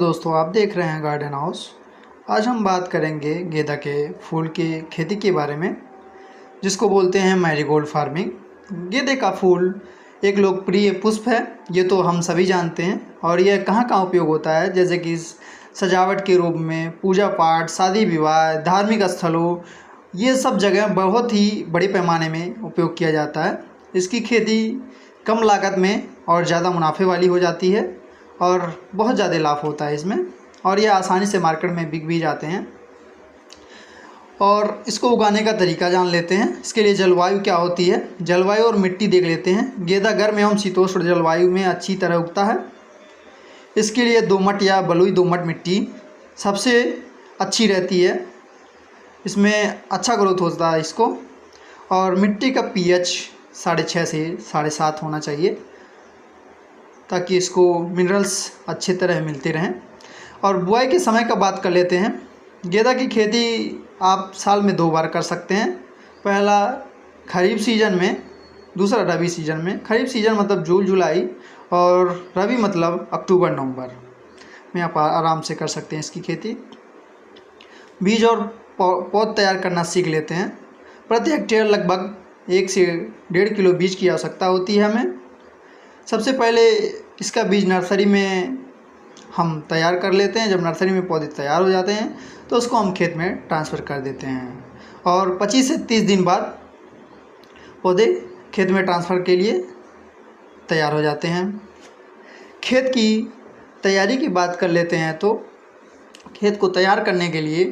दोस्तों, आप देख रहे हैं गार्डन हाउस। आज हम बात करेंगे गेंदा के फूल की खेती के बारे में, जिसको बोलते हैं मैरीगोल्ड फार्मिंग। गेंदे का फूल एक लोकप्रिय पुष्प है, ये तो हम सभी जानते हैं। और यह कहाँ कहाँ उपयोग होता है, जैसे कि सजावट के रूप में, पूजा पाठ, शादी विवाह, धार्मिक स्थलों, ये सब जगह बहुत ही बड़े पैमाने में उपयोग किया जाता है। इसकी खेती कम लागत में और ज़्यादा मुनाफे वाली हो जाती है और बहुत ज़्यादा लाभ होता है इसमें, और ये आसानी से मार्केट में बिक भी जाते हैं। और इसको उगाने का तरीका जान लेते हैं। इसके लिए जलवायु क्या होती है, जलवायु और मिट्टी देख लेते हैं। गेंदा गर्म एवं शीतोष्ण जलवायु में अच्छी तरह उगता है। इसके लिए दोमट या बलुई दोमट मिट्टी सबसे अच्छी रहती है, इसमें अच्छा ग्रोथ होता है इसको। और मिट्टी का pH 6.5 से 7.5 होना चाहिए, ताकि इसको मिनरल्स अच्छी तरह मिलते रहें। और बुआई के समय का बात कर लेते हैं। गेंदा की खेती आप साल में 2 बार कर सकते हैं। पहला खरीफ सीज़न में, दूसरा रबी सीज़न में। खरीफ सीज़न मतलब जून जुलाई, और रबी मतलब अक्टूबर नवंबर में आप आराम से कर सकते हैं इसकी खेती। बीज और पौध तैयार करना सीख लेते हैं। प्रति हेक्टेयर लगभग 1 से 1.5 किलो बीज की आवश्यकता होती है हमें। सबसे पहले इसका बीज नर्सरी में हम तैयार कर लेते हैं। जब नर्सरी में पौधे तैयार हो जाते हैं तो उसको हम खेत में ट्रांसफ़र कर देते हैं, और 25 से 30 दिन बाद पौधे खेत में ट्रांसफ़र के लिए तैयार हो जाते हैं। खेत की तैयारी की बात कर लेते हैं तो खेत को तैयार करने के लिए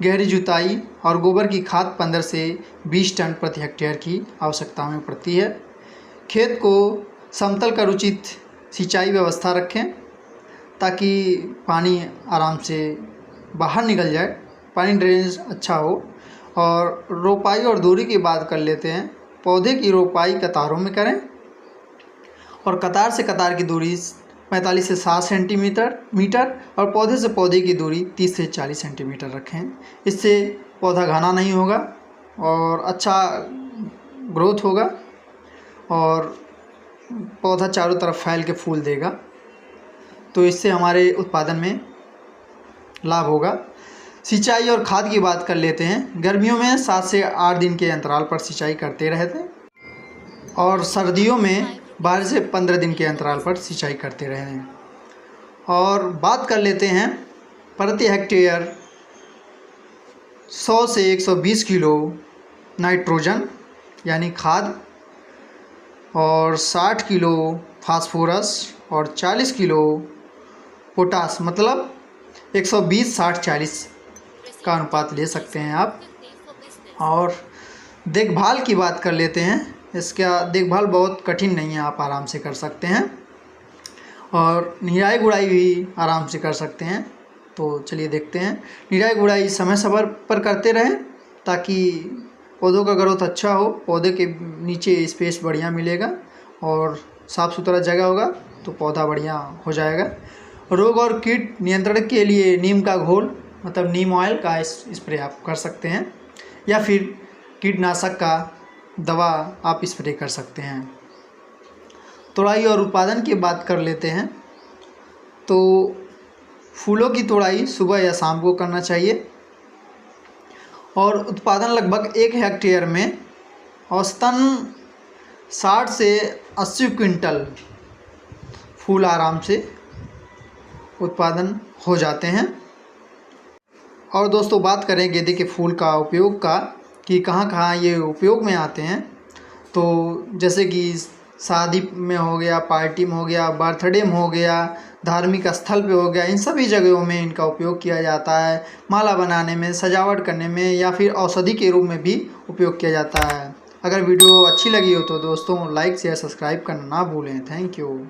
गहरी जुताई और गोबर की खाद 15 से 20 टन प्रति हेक्टेयर की आवश्यकता हमें पड़ती है। खेत को समतल कर उचित सिंचाई व्यवस्था रखें, ताकि पानी आराम से बाहर निकल जाए, पानी ड्रेनेज अच्छा हो। और रोपाई और दूरी की बात कर लेते हैं। पौधे की रोपाई कतारों में करें, और कतार से कतार की दूरी 45 से 60 सेंटीमीटर और पौधे से पौधे की दूरी 30 से 40 सेंटीमीटर रखें। इससे पौधा घना नहीं होगा और अच्छा ग्रोथ होगा, और पौधा चारों तरफ फैल के फूल देगा, तो इससे हमारे उत्पादन में लाभ होगा। सिंचाई और खाद की बात कर लेते हैं। गर्मियों में 7 से 8 दिन के अंतराल पर सिंचाई करते रहते हैं, और सर्दियों में 12 से 15 दिन के अंतराल पर सिंचाई करते रहे हैं। और बात कर लेते हैं प्रति हेक्टेयर 100 से 120 किलो नाइट्रोजन यानी खाद, और 60 किलो फास्फोरस और 40 किलो पोटास, मतलब 120-60-40 का अनुपात ले सकते हैं आप। और देखभाल की बात कर लेते हैं। इसका देखभाल बहुत कठिन नहीं है, आप आराम से कर सकते हैं, और निराई गुड़ाई भी आराम से कर सकते हैं। तो चलिए देखते हैं। निराई गुड़ाई समय समय पर करते रहें, ताकि पौधों का ग्रोथ अच्छा हो, पौधे के नीचे स्पेस बढ़िया मिलेगा और साफ़ सुथरा जगह होगा तो पौधा बढ़िया हो जाएगा। रोग और कीट नियंत्रण के लिए नीम का घोल, मतलब नीम ऑयल का स्प्रे आप कर सकते हैं, या फिर कीटनाशक का दवा आप स्प्रे कर सकते हैं। तोड़ाई और उत्पादन की बात कर लेते हैं। तो फूलों की तोड़ाई सुबह या शाम को करना चाहिए, और उत्पादन लगभग 1 हेक्टेयर में औसतन 60 से 80 क्विंटल फूल आराम से उत्पादन हो जाते हैं। और दोस्तों, बात करें गेंदे के फूल का उपयोग का, कि कहाँ कहाँ ये उपयोग में आते हैं। तो जैसे कि शादी में हो गया, पार्टी में हो गया, बर्थडे में हो गया, धार्मिक स्थल पे हो गया, इन सभी जगहों में इनका उपयोग किया जाता है। माला बनाने में, सजावट करने में, या फिर औषधि के रूप में भी उपयोग किया जाता है। अगर वीडियो अच्छी लगी हो तो दोस्तों लाइक शेयर सब्सक्राइब करना ना भूलें। Thank you.